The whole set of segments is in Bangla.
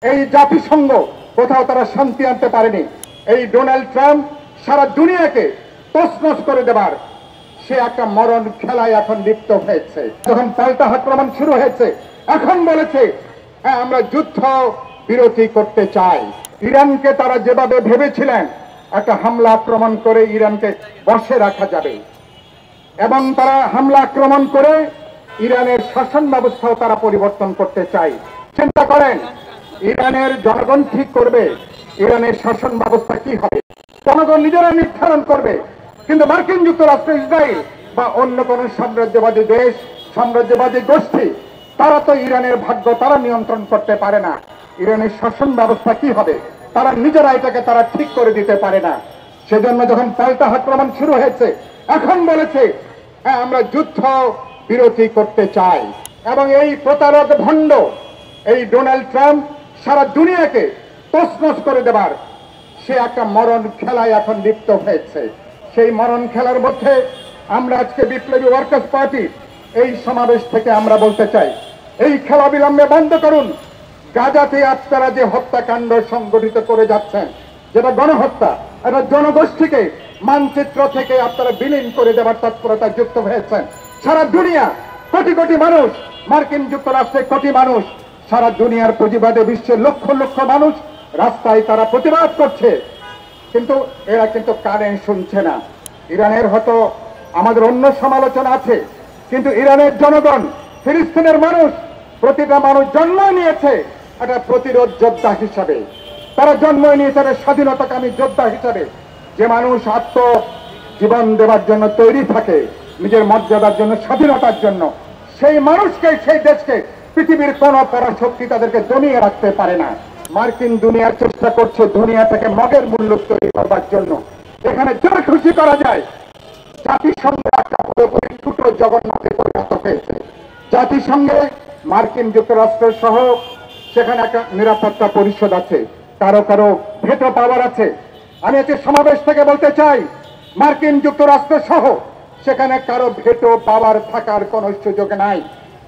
এই জাতিসংঘ কোথাও তারা শান্তি আনতে পারেনি। এই ডোনাল্ড ট্রাম্প সারা দুনিয়াকে তছনছ করে দেবার সে একটা মরণ খেলায় এখন লিপ্ত হয়েছে। যখন পাল্টা আক্রমণ শুরু হয়েছে, এখন বলেছে হ্যাঁ আমরা যুদ্ধ বিরতি করতে চাই। ইরানকে তারা যেভাবে ভেবেছিলেন একটা হামলা আক্রমণ করে ইরানকে বশে রাখা যাবে, এবং তারা হামলা আক্রমণ করে ইরানের শাসন ব্যবস্থাও তারা পরিবর্তন করতে চায়। চিন্তা করেন, ইরানের জনগণ ঠিক করবে ইরানের শাসন ব্যবস্থা কি হবে, জনগণ নিজেরা নির্ধারণ করবে। কিন্তু মার্কিন যুক্তরাষ্ট্র, ইসরায়েল বা অন্য কোন সাম্রাজ্যবাদী দেশ, সাম্রাজ্যবাদী গোষ্ঠী, তারা তো ইরানের ভাগ্য তারা নিয়ন্ত্রণ করতে পারে না। ইরানের শাসন ব্যবস্থা কি হবে তারা নিজেরা এটাকে তারা ঠিক করে দিতে পারে না। সেজন্য যখন পাল্টা আক্রমণ শুরু হয়েছে, এখন বলেছে হ্যাঁ আমরা যুদ্ধ বিরতি করতে চাই। এবং এই প্রতারক ভণ্ড এই ডোনাল্ড ট্রাম্প সারা দুনিয়াকে তছনছ করে দেবার সে একটা মরণ খেলায় এখন লিপ্ত হয়েছে। সেই মরণ খেলার মধ্যে আমরা আজকে বিপ্লবী ওয়ার্কার্স পার্টি এই সমাবেশ থেকে আমরা বলতে চাই, এই খেলা বিলম্বে বন্ধ করুন। গাজাতে আপনারা যে হত্যাকাণ্ড সংগঠিত করে যাচ্ছেন, যেটা গণহত্যা, এটা জনগোষ্ঠীকে মানচিত্র থেকে আপনারা বিলীন করে দেওয়ার তৎপরতা যুক্ত হয়েছেন। সারা দুনিয়া কোটি কোটি মানুষ, মার্কিন যুক্তরাষ্ট্রে কোটি মানুষ, সারা দুনিয়ার প্রতিবাদে বিশ্বের লক্ষ লক্ষ মানুষ রাস্তায় তারা প্রতিবাদ করছে, কিন্তু এরা কিন্তু কানে শুনছে না। ইরানের হয়তো আমাদের অন্য সমালোচনা আছে, কিন্তু ইরানের জনগণ, ফিলিস্তিনের মানুষ, প্রতিটা মানুষ জন্ম নিয়েছে একটা প্রতিরোধ যোদ্ধা হিসাবে। তারা জন্ম নিয়েছে স্বাধীনতাকামী যোদ্ধা হিসাবে। যে মানুষ আত্মজীবন দেওয়ার জন্য তৈরি থাকে, নিজের মর্যাদার জন্য, স্বাধীনতার জন্য, সেই মানুষকে, সেই দেশকে পৃথিবীর কোন পরাশক্তি তাদেরকে দমিয়ে রাখতে পারে না। মার্কিন দুনিয়ার চেষ্টা করছে দুনিয়া থেকে মগের মূল্য তৈরি করবার জন্য। এখানে যা খুশি করা যায়। জাতিসংঘ একটা পুরোপুরি ছোট জগন্নাথে পরিণত হয়েছে। জাতিসংঘে মার্কিন যুক্তরাষ্ট্র সহ সেখানে একটা নিরাপত্তা পরিষদ আছে, কারো কারো ভেটো পাওয়ার আছে। আমি আজকে সমাবেশ থেকে বলতে চাই, মার্কিন যুক্তরাষ্ট্র সহ সেখানে কারো ভেটো পাওয়ার থাকার কোন সুযোগ নাই।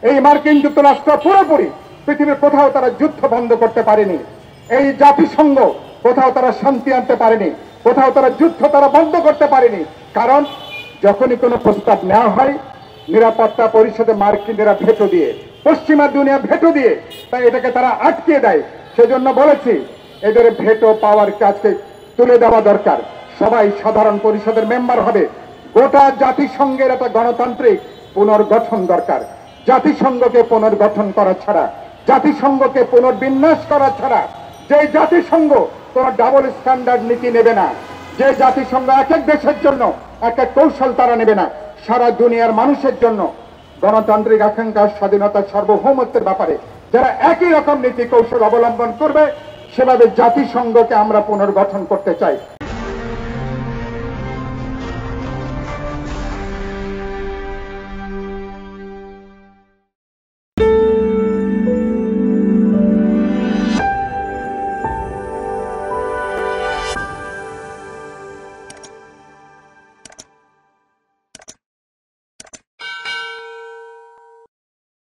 এই মার্কিন যুক্তরাষ্ট্র পুরোপুরি পৃথিবীর কোথাও তারা যুদ্ধ বন্ধ করতে পারেনি। এই জাতিসংঘ কোথাও তারা শান্তি আনতে পারেনি, কোথাও তারা যুদ্ধ তারা বন্ধ করতে পারেনি। কারণ যখনই কোনো প্রস্তাব নেওয়া হয়, নিরাপত্তা পরিষদে মার্কিনরা ভেটো দিয়ে, পশ্চিমা দুনিয়া ভেটো দিয়ে, তাই এটাকে তারা আটকে দেয়। সেজন্য বলেছি এদের ভেটো পাওয়ার কাজকে তুলে দেওয়া দরকার। সবাই সাধারণ পরিষদের মেম্বার হবে। গোটা জাতিসংঘের একটা গণতান্ত্রিক পুনর্গঠন দরকার। জাতিসংঘকে পুনর্গঠন করা ছাড়া, জাতিসংঘকে পুনর্বিন্যাস করা ছাড়া, যে জাতিসংঘ কোন ডাবল স্ট্যান্ডার্ড নীতি নেবে না, যে জাতিসংঘ এক এক দেশের জন্য এক এক কৌশল তারা নেবে না, সারা দুনিয়ার মানুষের জন্য গণতান্ত্রিক আকাঙ্ক্ষা, স্বাধীনতা, সার্বভৌমত্বের ব্যাপারে যারা একই রকম নীতি কৌশল অবলম্বন করবে, সেভাবে জাতিসংঘকে আমরা পুনর্গঠন করতে চাই।